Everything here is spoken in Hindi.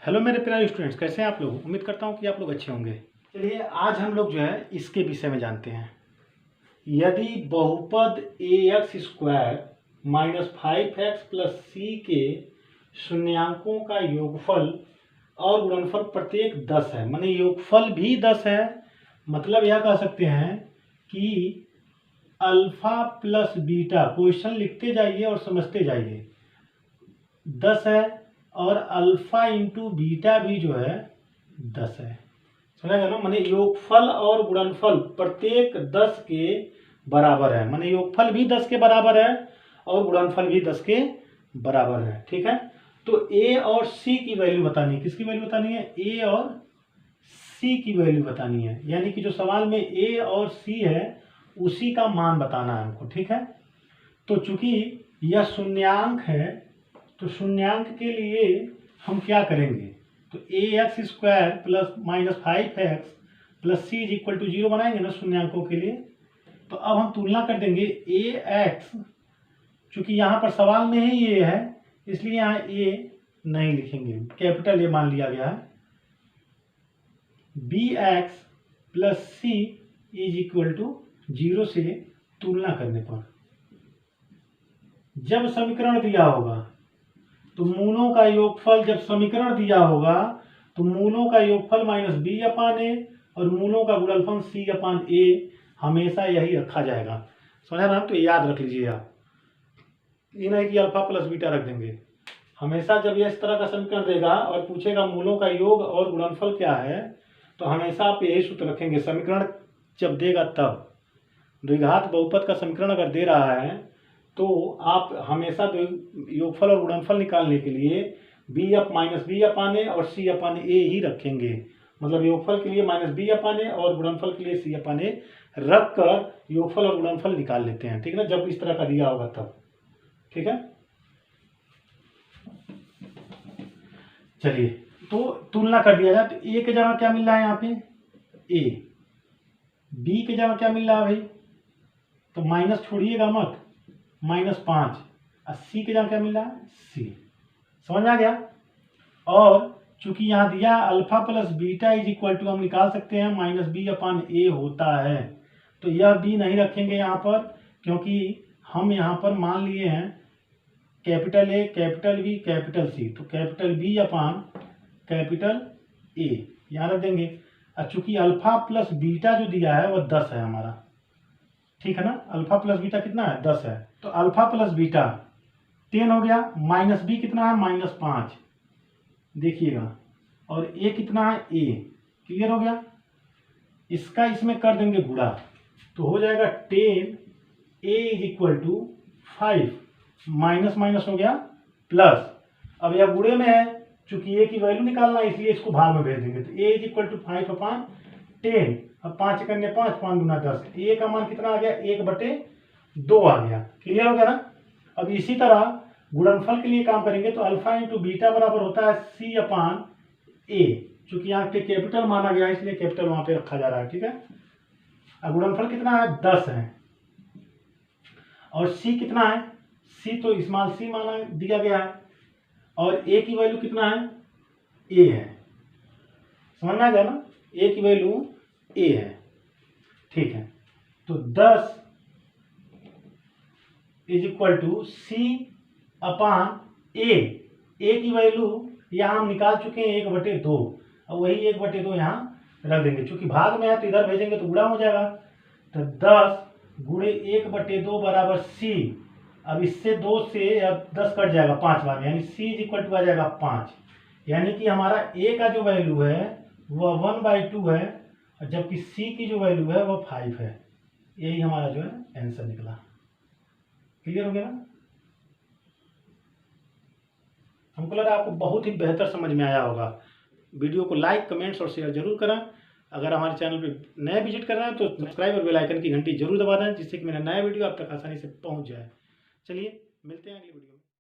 हेलो मेरे प्यारे स्टूडेंट्स, कैसे हैं आप लोग। उम्मीद करता हूं कि आप लोग अच्छे होंगे। चलिए आज हम लोग जो है इसके विषय में जानते हैं। यदि बहुपद ax² minus 5x plus c के शून्यांकों का योगफल और गुणनफल प्रत्येक 10 है, माने योगफल भी 10 है, मतलब यह कह सकते हैं कि अल्फा प्लस बीटा, क्वेश्चन लिखते जाइए और समझते जाइए, 10 है और अल्फा इंटू बीटा भी जो है 10 है। समझेगा ना, माने योगफल और गुणनफल प्रत्येक 10 के बराबर है, माने योगफल भी 10 के बराबर है और गुणनफल भी 10 के बराबर है। ठीक है, तो ए और सी की वैल्यू बतानी है। किसकी वैल्यू बतानी है? ए और सी की वैल्यू बतानी है, यानी कि जो सवाल में ए और सी है उसी का मान बताना है हमको। ठीक है, तो चूंकि यह शून्यांक है तो शून्यांक के लिए हम क्या करेंगे, तो ax² plus minus 5x plus c is equal to 0 बनाएंगे ना शून्यांकों के लिए। तो अब हम तुलना कर देंगे ax, चूंकि यहाँ पर सवाल में ही ये है इसलिए यहाँ a नहीं लिखेंगे, कैपिटल ए मान लिया गया है। bx plus c is equal to 0 से तुलना करने पर जब समीकरण दिया होगा तो मूलों का योगफल, जब समीकरण दिया होगा तो मूलों का योगफल माइनस बी अपान ए और मूलों का गुणनफल सी अपान ए, हमेशा यही रखा जाएगा। समझा ना, तो याद रख लीजिए आप, ये नहीं कि अल्फा प्लस बीटा रख देंगे। हमेशा जब ये इस तरह का समीकरण देगा और पूछेगा मूलों का योग और गुणनफल क्या है, तो हमेशा आप यही सूत्र रखेंगे। समीकरण जब देगा तब द्विघात बहुपद का समीकरण अगर दे रहा है तो आप हमेशा योगफल और गुणनफल निकालने के लिए बी अप माइनस बी अपान ए और सी अपान ए ही रखेंगे। मतलब योगफल के लिए माइनस बी अपान ए और गुणनफल के लिए सी अपान ए रख कर योगफल और गुणनफल निकाल लेते हैं। ठीक है ना, जब इस तरह का दिया होगा तब। ठीक है, चलिए तो तुलना कर दिया जाए तो ए के जगह क्या मिल रहा है यहाँ पे ए, बी के जगह क्या मिल रहा है भाई, तो माइनस छोड़िएगा मत, -5, और सी के जगह क्या मिल रहा है सी। समझ आ गया। और चूंकि यहाँ दिया alpha plus beta is equal to, हम निकाल सकते हैं माइनस बी अपान ए होता है, तो यह बी नहीं रखेंगे यहाँ पर, क्योंकि हम यहाँ पर मान लिए हैं capital A capital B capital C, तो capital B upon capital A यहाँ रख देंगे। और चूंकि अल्फा प्लस बीटा जो दिया है वह 10 है हमारा। ठीक है ना, अल्फा प्लस बीटा कितना है 10 है, तो अल्फा प्लस बीटा 10 हो गया, माइनस बी कितना है -5 देखिएगा, और ए कितना है ए, क्लियर हो गया। इसका इसमें कर देंगे गुणा तो हो जाएगा 10 A is equal to 5, minus minus हो गया प्लस। अब यह गुणे में है, चूंकि ए की वैल्यू निकालना है इसलिए इसको भाग में भेज देंगे, तो ए इज इक्वल टू 5 अपान 10। अब 5 करने 5, 5 गुना 10, ए का मान कितना आ गया 1/2 आ गया। क्लियर हो गया ना। अब इसी तरह गुणनफल के लिए काम करेंगे तो अल्फा इंटू बीटा बराबर होता है सी अपान ए, चूंकि यहाँ पे कैपिटल माना गया है इसलिए कैपिटल वहां पे रखा जा रहा है। ठीक है, अब गुणनफल कितना है 10 है और सी कितना है, सी तो स्मॉल सी माना दिया गया है, और ए की वैल्यू कितना है ए है। समझ में आ गया ना, ए की वैल्यू ए है। ठीक है, तो 10 इज इक्वल टू सी अपान ए, ए की वैल्यू यहाँ हम निकाल चुके हैं 1/2, और वही 1/2 यहाँ रख देंगे, चूंकि भाग में है तो इधर भेजेंगे तो गुणा हो जाएगा, तो 10 गुणे 1/2 बराबर सी। अब इससे 2 से अब 10 कट जाएगा 5 बार, यानी सी इज इक्वल टू आ जाएगा 5, यानी कि हमारा ए का जो वैल्यू है वह 1/2 है, और जबकि सी की जो वैल्यू है वह 5 है। यही हमारा जो है आंसर निकला। क्लियर हो गया ना। हमको लगा आपको बहुत ही बेहतर समझ में आया होगा। वीडियो को लाइक कमेंट्स और शेयर जरूर करें। अगर हमारे चैनल पे नए विजिट कर रहे हैं तो सब्सक्राइब और बेल आइकन की घंटी जरूर दबा दें, जिससे कि मेरा नया वीडियो आप तक आसानी से पहुंच जाए। चलिए मिलते हैं अगली वीडियो में।